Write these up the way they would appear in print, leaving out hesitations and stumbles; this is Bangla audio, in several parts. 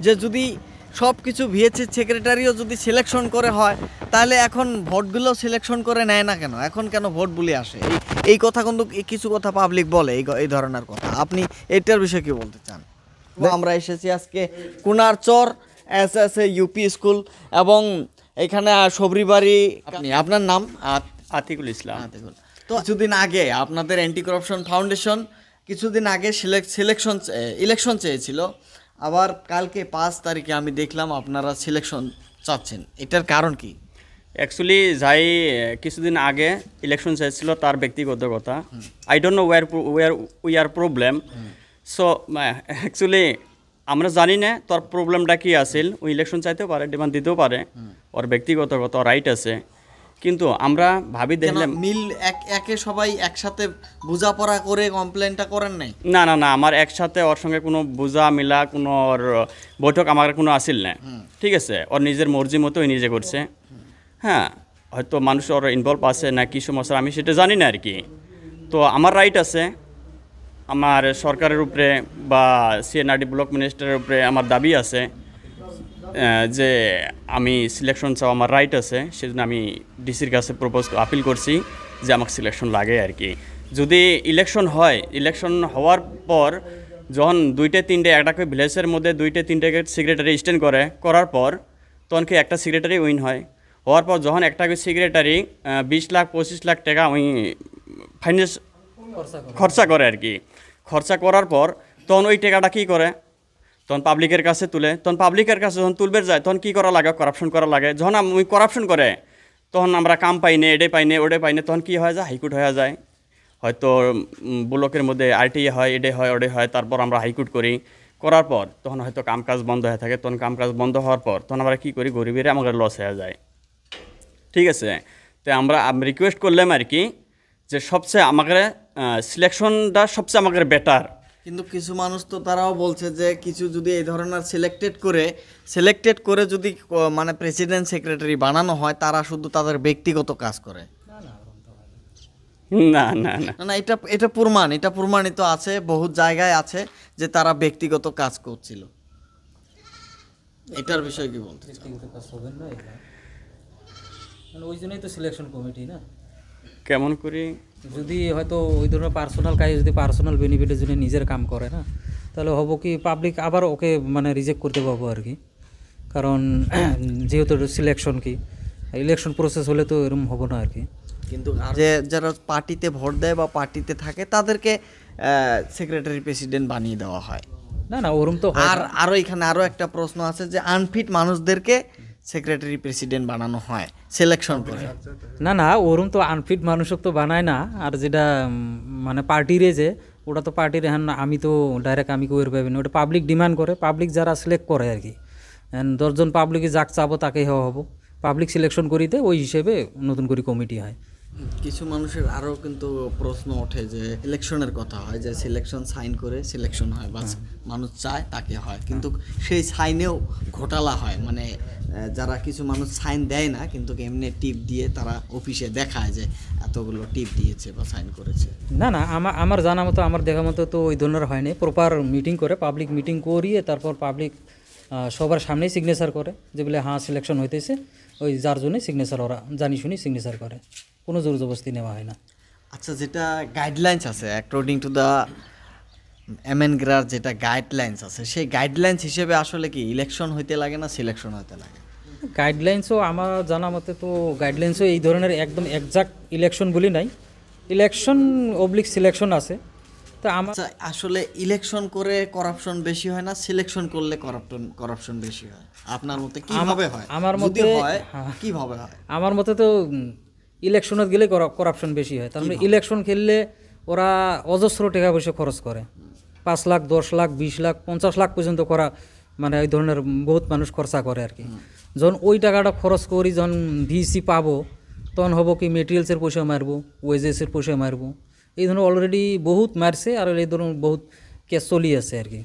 যে যদি সব কিছু ভিএসসি সেক্রেটারিও যদি সিলেকশন করে হয়, তাহলে এখন ভোটগুলো সিলেকশন করে নেয় না কেন? এখন কেন ভোট বলে আসে? এই কথা কিন্তু কিছু কথা পাবলিক বলে, এই ধরনের কথা। আপনি এটার বিষয়ে কি বলতে চান? আমরা এসেছি আজকে কুনারচর এস ইউপি স্কুল, এবং এখানে সবরিবাড়ি। আপনার নাম? আতিকুল ইসলাম। তো কিছুদিন আগে আপনাদের অ্যান্টি করাপশন ফাউন্ডেশন কিছুদিন আগে ইলেকশন চেয়েছিল, আবার কালকে 5 তারিখে আমি দেখলাম আপনারা সিলেকশন চাচ্ছেন। এটার কারণ কি? অ্যাকচুয়ালি যাই কিছুদিন আগে ইলেকশন চাইছিল তার ব্যক্তিগত কথা। I don't know where we are problem. So actually আমরা জানি না তোর প্রবলেমটা কি আছিল। ওই ইলেকশন চাইতেও পারে, ডিমান্ড দিতেও পারে, ওর ব্যক্তিগত কথা, রাইট আছে। কিন্তু আমরা ভাবি দেখলাম মিল একে সবাই একসাথে বোঝাপড়া করে কমপ্লেনটা করেন নাই? না না না, আমার একসাথে ওর সঙ্গে কোনো বোঝা মিলা কোনো ওর বৈঠক আমার কোনো আসিল না। ঠিক আছে, ওর নিজের মর্জি মতো ওই নিজে করছে। হ্যাঁ, হয়তো মানুষ ওর ইনভলভ আছে না কি সমস্যা আমি সেটা জানি না আর কি। তো আমার রাইট আছে, আমার সরকারের উপরে বা সিএনআরডি ব্লক মিনিস্টারের উপরে আমার দাবি আছে যে আমি সিলেকশন চাও, আমার রাইট আছে। সেজন্য আমি ডিসির কাছে আপিল করছি যে আমাকে সিলেকশন লাগে আর কি। যদি ইলেকশন হয়, ইলেকশন হওয়ার পর যখন 2-3 একটা ভিলেজের মধ্যে 2-3 সেক্রেটারি স্ট্যান্ড করার পর তখন কি একটা সেক্রেটারি উইন হওয়ার পর যখন একটা সেক্রেটারি 20 লাখ 25 লাখ টাকা ওই ফাইন্যান্স খরচা করে আর কি। খরচা করার পর তখন ওই টাকাটা কী করে, তখন পাবলিকের কাছে তুলে। তখন পাবলিকের কাছে যখন তুলবে যায় তখন কী করা লাগে? করাপশন করা লাগে। যখন ওই করাপশন করে তখন আমরা কাম পাই না, এডে পাই না, ওডে পাই না, তখন কী হয়ে যায়? হাইকোর্ট হয়ে যায়। হয়তো ব্লকের মধ্যে আরটিএ হয়, এডে হয়, ওডে হয়, তারপর আমরা হাইকোর্ট করার পর তখন হয়তো কাজ বন্ধ হয়ে থাকে। তখন কাজ বন্ধ হওয়ার পর তখন আমরা কী করি? গরিবের আমাদের লস হয়ে যায়। ঠিক আছে, তো আমরা রিকোয়েস্ট করলাম আর কি যে সবচেয়ে আমাদের সিলেকশনটা সবচেয়ে আমাদের বেটার। কিন্তু কিছু মানুষ তো তারাও বলছে যে কিছু যদি এই ধরনের সিলেক্টেড করে যদি মানে প্রেসিডেন্ট সেক্রেটারি বানানো হয়, তারা শুধু তাদের ব্যক্তিগত কাজ করে। না না না না, এটা প্রমাণিত আছে, বহুত জায়গায় আছে যে তারা ব্যক্তিগত কাজ করছিল। এটার বিষয়ে কি বলতে চান? ব্যক্তিগত কাজ হবেন না এটা, মানে ওই জন্যই তো সিলেকশন কমিটি না। কেমন করি যদি হয়তো ওই ধরনের পার্সোনাল কাজ যদি পার্সোনাল বেনিফিটের জন্য নিজের কাম করে না, তাহলে হবো কি পাবলিক আবার ওকে মানে রিজেক্ট করতে পারবো আর কি। কারণ যেহেতু সিলেকশন কি ইলেকশন প্রসেস হলে তো এরকম হবো না আর কি। কিন্তু যারা পার্টিতে ভোট দেয় বা পার্টিতে থাকে তাদেরকে সেক্রেটারি প্রেসিডেন্ট বানিয়ে দেওয়া হয়। না না, ওরম তো আর আরও এখানে আরও একটা প্রশ্ন আছে যে আনফিট মানুষদেরকে সেক্রেটারি প্রেসিডেন্ট বানানো হয় সিলেকশন করে। না না, ওরম তো আনফিট মানুষক তো বানায় না। আর যেটা মানে পার্টিরে যে ওটা তো পার্টির হ্যাঁ, আমি তো ডাইরেক্ট আমি কেউ পাবি না, ওটা পাবলিক ডিমান্ড করে, পাবলিক যারা সিলেক্ট করে আর কি। 10 জন পাবলিকে যাক চাবো তাকেই হওয়া হবো, পাবলিক সিলেকশন করিতে ওই হিসেবে নতুন করে কমিটি হয়। কিছু মানুষের আরও কিন্তু প্রশ্ন ওঠে যে ইলেকশনের কথা হয়, যে সিলেকশন সাইন করে সিলেকশন হয়, বাস মানুষ চায় তাকে হয়, কিন্তু সেই সাইনেও ঘোটালা হয়। মানে যারা কিছু মানুষ সাইন দেয় না, কিন্তু এমনি টিপ দিয়ে তারা অফিসে দেখায় যে এতগুলো টিপ দিয়েছে বা সাইন করেছে। না না, আমার জানা মতো আমার দেখা মতো তো ওই ধরনের হয়নি। প্রপার মিটিং করে, পাবলিক মিটিং করিয়ে তারপর পাবলিক সবার সামনেই সিগনেচার করে যে বলে হ্যাঁ সিলেকশন হইতেছে, ওই যার জন্যই সিগনেচার ওরা জানি শুনি সিগনেচার করে, কোনো জোর জবরদস্তি নেওয়া হয় না। আচ্ছা, যেটা গাইডলাইন্স আছে অ্যাকর্ডিং টু দ্য এমএনগ্রার যেটা গাইডলাইন্স আছে, সেই গাইডলাইন্স হিসেবে আসলে কি ইলেকশন হইতে লাগে না সিলেকশন হইতে লাগে? গাইডলাইন্সও আমার জানা মতে তো গাইডলাইন্সও এই ধরনের একদম একজাক্ট ইলেকশন বলি নাই, ইলেকশন অবলিক সিলেকশন আছে। তো আমার আচ্ছা, আসলে ইলেকশন করে করাপশন বেশি হয় না সিলেকশন করলে করাপশন বেশি হয়? আপনার মতে কিভাবে হয়? আমার যদি মতে হয় কিভাবে হয়? আমার মতে তো ইলেকশনত গেলে করাপশন বেশি হয়। তার মানে ইলেকশন খেললে ওরা অজস্র টাকা পয়সা খরচ করে, 5 লাখ 10 লাখ 20 লাখ 50 লাখ পর্যন্ত করা, মানে ওই ধরনের বহুত মানুষ খরচা করে আর কি। যখন ওই টাকাটা খরচ করি, যখন ভিসি পাবো, তখন হবো কি মেটেরিয়ালসের পয়সা মারবো, ওয়েজেসের পয়সা মারবো, এই ধরনের অলরেডি বহুত মারছে আর এই ধরনের বহুত কেস চলি আছে আর কি।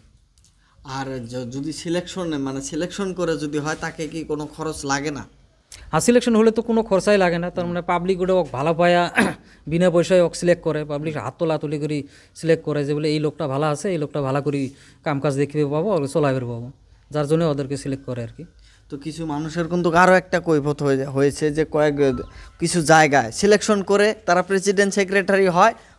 আর যদি সিলেকশন করে যদি হয়, তাকে কি কোনো খরচ লাগে না? আর সিলেকশন হলে তো কোনো খরচাই লাগে না। তার মানে পাবলিক ওটা ভালো পায়া বিনা পয়সায় সিলেক্ট করে, পাবলিক হাত তোলাতুলি করে সিলেক্ট করে যে বলে এই লোকটা ভালো আছে, এই লোকটা ভালো করে কাম কাজ দেখবে পাবো আর চলাইবার পাবো। যার জন্য ওদেরকে সিলেক্ট করে আর কি। তো কিছু মানুষের কিন্তু আরও একটা কৈফত হয়েছে যে কিছু জায়গায় সিলেকশন করে তারা প্রেসিডেন্ট সেক্রেটারি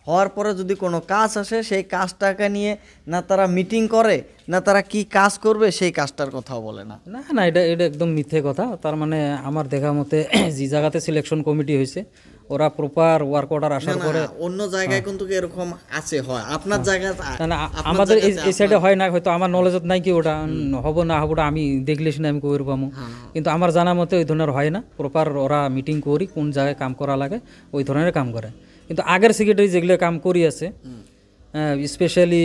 হওয়ার পরে যদি কোনো কাজ আসে সেই কাজটাকে নিয়ে না তারা মিটিং করে না তারা কি কাজ করবে সেই কাজটার কথাও বলে না। না না, এটা এটা একদম মিথ্যে কথা। তার মানে আমার দেখা মতে যে জায়গাতে সিলেকশন কমিটি হয়েছে ওরা প্রপার ওয়ার্ক অর্ডার আসার পরে, অন্য জায়গায় কিন্তু এরকম আছে, হয় আপনার জায়গায় না না আমাদের এই সাইডে হয় না, হয়তো আমার নলেজত নাই কি ওটা হবো না হবোটা আমি দেখলেছি না আমি কই পাবো, কিন্তু আমার জানা মতে ওই ধরনের হয় না। প্রপার ওরা মিটিং করি কোন জায়গায় কাম করা লাগে ওই ধরনের কাম করে। কিন্তু আগের সেক্রেটারি যেগুলো কাম করি আছে স্পেশালি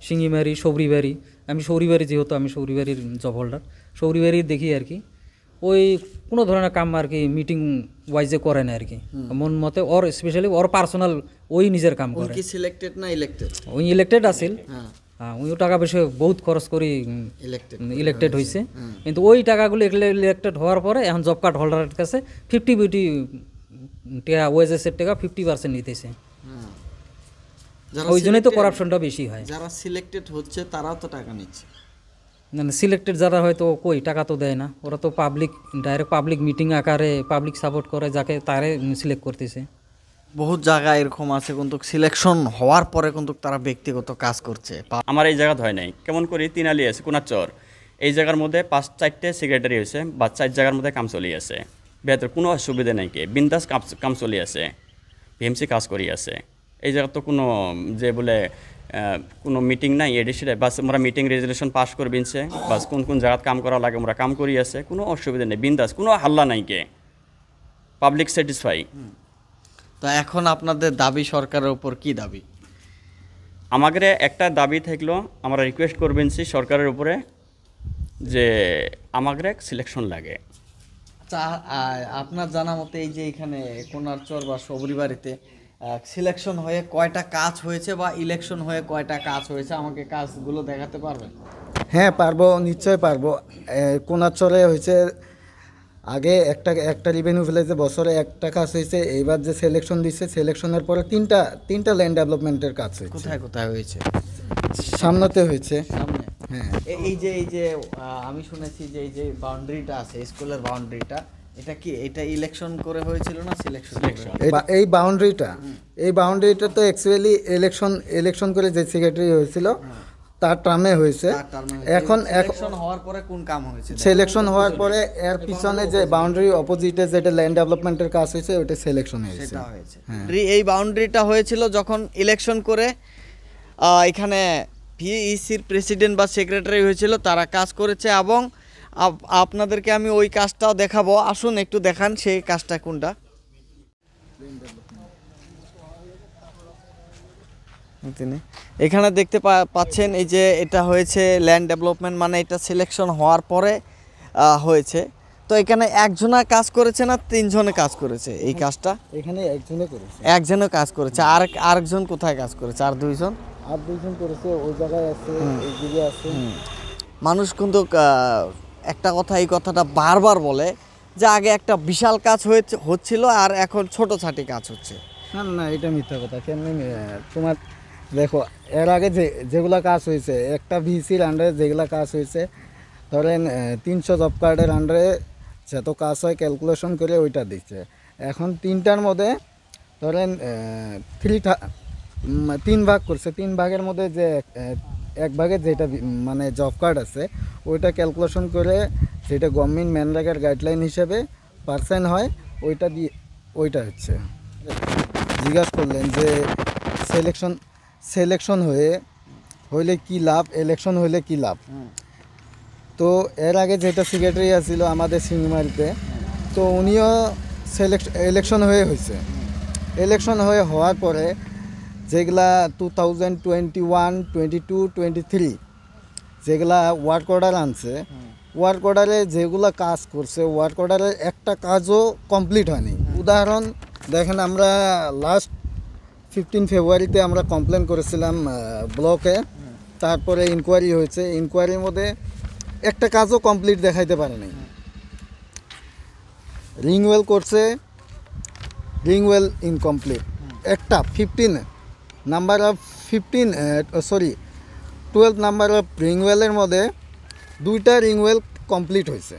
শিঙ্গিমারি, সবরিবাড়ি, আমি সবরিবাড়ি যেহেতু আমি সবরিবাড়ির জব হোল্ডার, সবরিবাড়ির দেখি আর কি ওই কোনো ধরনের কাম আর কি মিটিং ওয়াইজে করে না আর কি। মন মতে ওর স্পেশালি ওর পার্সোনাল ওই নিজের কাম করে। কি সিলেক্টেড না ইলেক্টেড? ওই ইলেক্টেড আছিল, হ্যাঁ ওইও টাকা পয়সা বহুত খরচ করি ইলেক্টেড হয়েছে, কিন্তু ওই টাকাগুলো ইলেক্টেড হওয়ার পরে এখন জব কার্ড হোল্ডারের কাছে 50 টাকা ওয়েজেসের টাকা 50% নিতেছে। ওই জন্যই তো কারাপশনটা বেশি হয়। যারা সিলেক্টেড হচ্ছে তারাও তো টাকা নিচ্ছে। না সিলেক্টেড যারা হয়তো কই টাকা তো দেয় না, ওরা তো পাবলিক ডাইরেক্ট পাবলিক মিটিং আকারে পাবলিক সাপোর্ট করে যাকে তারে সিলেক্ট করতেছে। বহুত জায়গায় এরকম আছে কিন্তু সিলেকশন হওয়ার পরে কিন্তু তারা ব্যক্তিগত কাজ করছে। আমার এই জায়গাতে হয় নাই। কেমন করি তিনালি আছে কোনাচর, এই জায়গার মধ্যে 5-4টে সেক্রেটারি হয়েছে বা 4 জায়গার মধ্যে কাম চলি আছে, বেতর কোনো অসুবিধা নাই, কে বিন্দাস কাম চলি আছে, ভিএমসি কাজ করি আছে। এই জায়গা তো কোনো যে বলে কোনো মিটিং নাই এডিসিডে, বাস আমরা মিটিং রেজলিউশন পাস করে বিনছে, বাস কোন কোন জায়গাত কাম করা লাগে আমরা কাম করি আছে, কোনো অসুবিধা নেই, বিন্দাস, কোনো হাল্লা নাই, কে পাবলিক স্যাটিসফাই। তো এখন আপনাদের দাবি সরকারের উপর কি দাবি? আমাদের একটা দাবি থাকলো, আমরা রিকোয়েস্ট করবেনছি সরকারের উপরে যে আমাদের সিলেকশন লাগে। আচ্ছা, আপনার জানা মতে এই যে এখানে কোনারচর বা সবরিবাড়িতে সিলেকশন হয়ে কয়টা কাজ হয়েছে বা ইলেকশন হয়ে কয়টা কাজ হয়েছে আমাকে কাজগুলো দেখাতে পারবেন? হ্যাঁ পারবো, নিশ্চয় পারবো। কোনারচরে হয়েছে আগে একটা রেভিনিউ ভিলেজে বছরে একটা কাজ হয়েছে, এইবার যে সিলেকশন দিচ্ছে সিলেকশনের পরে তিনটা ল্যান্ড ডেভেলপমেন্টের কাজ হয়েছে। কোথায় কোথায় হয়েছে? সামনেতে হয়েছে। সামনে? হ্যাঁ। এই যে আমি শুনেছি যে এই যে বাউন্ডারিটা আছে স্কুলের বাউন্ডারিটা, এটা কি এটা ইলেকশন করে হয়েছিল না সিলেকশন? এই বাউন্ডারিটা তো অ্যাকচুয়ালি ইলেকশন করে যে সেক্রেটারি হয়েছিল তার টার্মে হয়েছে। এখন ইলেকশন হওয়ার পরে কোন কাম হয়েছে? সিলেকশন হওয়ার পরে এর পিছনে যে বাউন্ডারি অপোজিটে যেটা ল্যান্ড ডেভেলপমেন্টের কাজ হয়েছে ওটা সিলেকশন হয়েছে। সেটা হয়েছে। এই বাউন্ডারিটা হয়েছিল যখন ইলেকশন করে এখানে ভিইসির প্রেসিডেন্ট বা সেক্রেটারি হয়েছিল, তারা কাজ করেছে এবং আপনাদেরকে আমি ওই কাজটাও দেখাবো। আসুন একটু দেখান সেই কাজটা কোনটা। এখানে দেখতে পাচ্ছেন এই যে এটা হয়েছে ল্যান্ড ডেভেলপমেন্ট, মানে এটা সিলেকশন হওয়ার পরে হয়েছে। তো এখানে একজনা কাজ করেছে না 3 জনে কাজ করেছে এই কাজটা? এখানে একজনে কাজ করেছে। আরেকজন কোথায় কাজ করেছে? আর 2 জন করেছে, ওই জায়গায় আছে, এই দিকে আছে। মানুষ কিন্তু একটা কথা, এই কথাটা বারবার বলে যে আগে একটা বিশাল কাজ হচ্ছিল আর এখন ছোটছাটি কাজ হচ্ছে। না এটা মিথ্যা কথা। কেমনি তোমার দেখো এর আগে যেগুলা কাজ হয়েছে একটা ভিসির আন্ডারে যেগুলা কাজ হয়েছে, ধরেন 300 জব কার্ডের আন্ডারে যত কাজ হয় ক্যালকুলেশন করে ওইটা দিচ্ছে। এখন 3টার মধ্যে ধরেন 3 ভাগ করছে, 3 ভাগের মধ্যে যে 1 ভাগে যেটা মানে জব কার্ড আছে ওইটা ক্যালকুলেশন করে যেটা গভর্নমেন্ট ম্যানরেগার গাইডলাইন হিসেবে পার্সেন্ট হয় ওইটা দিয়ে ওইটা হচ্ছে। জিজ্ঞাসা করলেন যে সিলেকশন হইলে কি লাভ, ইলেকশন হইলে কি লাভ। তো এর আগে যেটা সেক্রেটারি আছিল আমাদের সিঙ্গিমারিতে, তো উনিও ইলেকশন হয়েছে। ইলেকশন হওয়ার পরে যেগুলা 2021, 22, 23 যেগুলা ওয়ার্ক অর্ডার আনছে, ওয়ার্ক অর্ডারে যেগুলা কাজ করছে ওয়ার্ক অর্ডারের একটা কাজও কমপ্লিট হয়নি। উদাহরণ দেখেন, আমরা লাস্ট 15 ফেব্রুয়ারিতে আমরা কমপ্লেন করেছিলাম ব্লকে, তারপরে ইনকোয়ারি হয়েছে, ইনকোয়ারির মধ্যে একটা কাজও কমপ্লিট দেখাইতে পারেনি। রিংওয়েল করছে, রিংওয়েল ইনকমপ্লিট। একটা 12 নাম্বার অফ রিংওয়েলের মধ্যে 2টা রিংওয়েল কমপ্লিট হয়েছে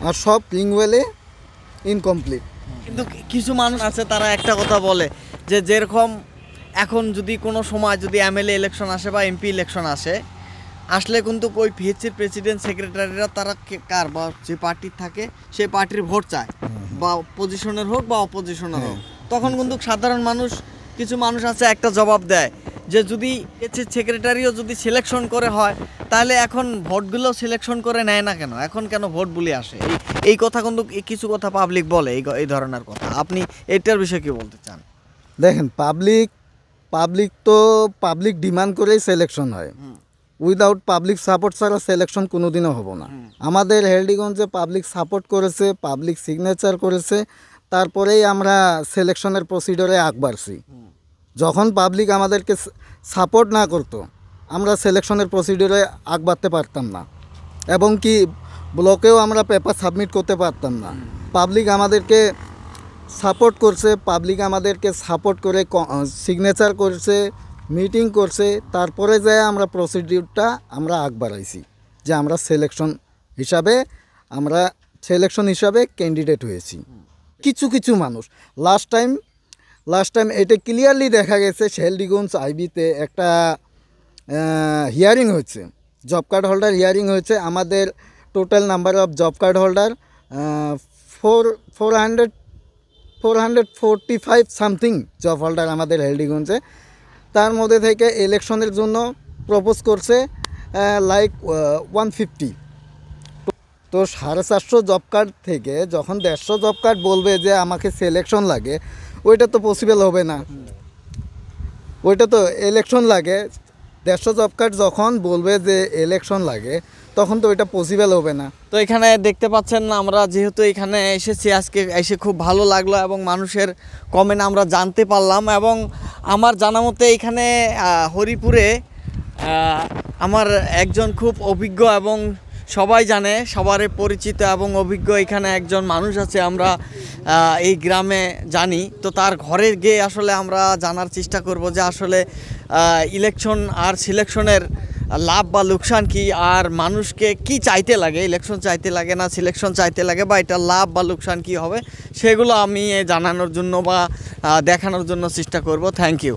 আর সব রিংওয়েলে ইনকমপ্লিট। কিন্তু কিছু মানুষ আছে তারা একটা কথা বলে যে যেরকম এখন যদি কোনো সময় যদি এমএলএ ইলেকশন আসে বা এমপি ইলেকশন আসলে কিন্তু ওই ভিএচসির প্রেসিডেন্ট সেক্রেটারিরা তারা কার বা যে পার্টির থাকে সেই পার্টির ভোট চায়, বা পজিশনের হোক বা অপোজিশনের হোক। তখন কিন্তু সাধারণ মানুষ, কিছু মানুষ আছে একটা জবাব দেয় যে যদি সেক্রেটারিও যদি সিলেকশন করে হয় তাহলে এখন ভোটগুলো সিলেকশন করে নেয় না কেন, এখন কেন ভোট বলে আসে? এই কথা কিন্তু কিছু কথা পাবলিক বলে, এই ধরনের কথা। আপনি এটার বিষয়ে কি বলতে চান? দেখেন, পাবলিক তো পাবলিক ডিমান্ড করেই সিলেকশন হয়। উইদাউট পাবলিক সাপোর্ট ছাড়া সিলেকশন কোনোদিনও হবো না। আমাদের হেলডিগঞ্জে পাবলিক সাপোর্ট করেছে, পাবলিক সিগনেচার করেছে, তারপরেই আমরা সিলেকশনের প্রসিডিওরে আগ বাড়ছি। যখন পাবলিক আমাদেরকে সাপোর্ট না করতো আমরা সিলেকশনের প্রসিডিওরে আগ বাড়তে পারতাম না, এবং কি ব্লকেও আমরা পেপার সাবমিট করতে পারতাম না। পাবলিক আমাদেরকে সাপোর্ট করছে, পাবলিক আমাদেরকে সাপোর্ট করে সিগনেচার করছে, মিটিং করছে, তারপরে যায় আমরা প্রসিডিউরটা আমরা আগ বাড়াইছি যে আমরা সিলেকশন হিসাবে ক্যান্ডিডেট হয়েছি। কিছু মানুষ লাস্ট টাইম এটা ক্লিয়ারলি দেখা গেছে হেলডিগঞ্জ আইবিতে একটা হিয়ারিং হয়েছে, জব কার্ড হোল্ডার হিয়ারিং হয়েছে। আমাদের total number of job card holder 445 something job holder আমাদের হেলডিগঞ্জে। তার মধ্যে থেকে ইলেকশনের জন্য প্রপোজ করছে 150। তো 450 জব কার্ড থেকে যখন 150 জব কার্ড বলবে যে আমাকে সিলেকশন লাগে, ওইটা তো পসিবল হবে না। ওইটা তো ইলেকশন লাগে। 150 জব কার্ড যখন বলবে যে ইলেকশন লাগে, তখন তো ওইটা পসিবল হবে না। তো এখানে দেখতে পাচ্ছেন, আমরা যেহেতু এখানে এসেছি আজকে, এসে খুব ভালো লাগলো এবং মানুষের কমেন্ট আমরা জানতে পারলাম। এবং আমার জানা মতে এখানে হরিপুরে আমার একজন খুব অভিজ্ঞ এবং সবাই জানে, সবারই পরিচিত এবং অভিজ্ঞ এখানে একজন মানুষ আছে, আমরা এই গ্রামে জানি। তো তার ঘরে গিয়ে আসলে আমরা জানার চেষ্টা করব যে আসলে ইলেকশন আর সিলেকশনের লাভ বা লোকসান কি, আর মানুষকে কি চাইতে লাগে, ইলেকশন চাইতে লাগে না সিলেকশন চাইতে লাগে, বা এটা লাভ বা লোকসান কি হবে, সেগুলো আমি জানানোর জন্য বা দেখানোর জন্য চেষ্টা করব। Thank you.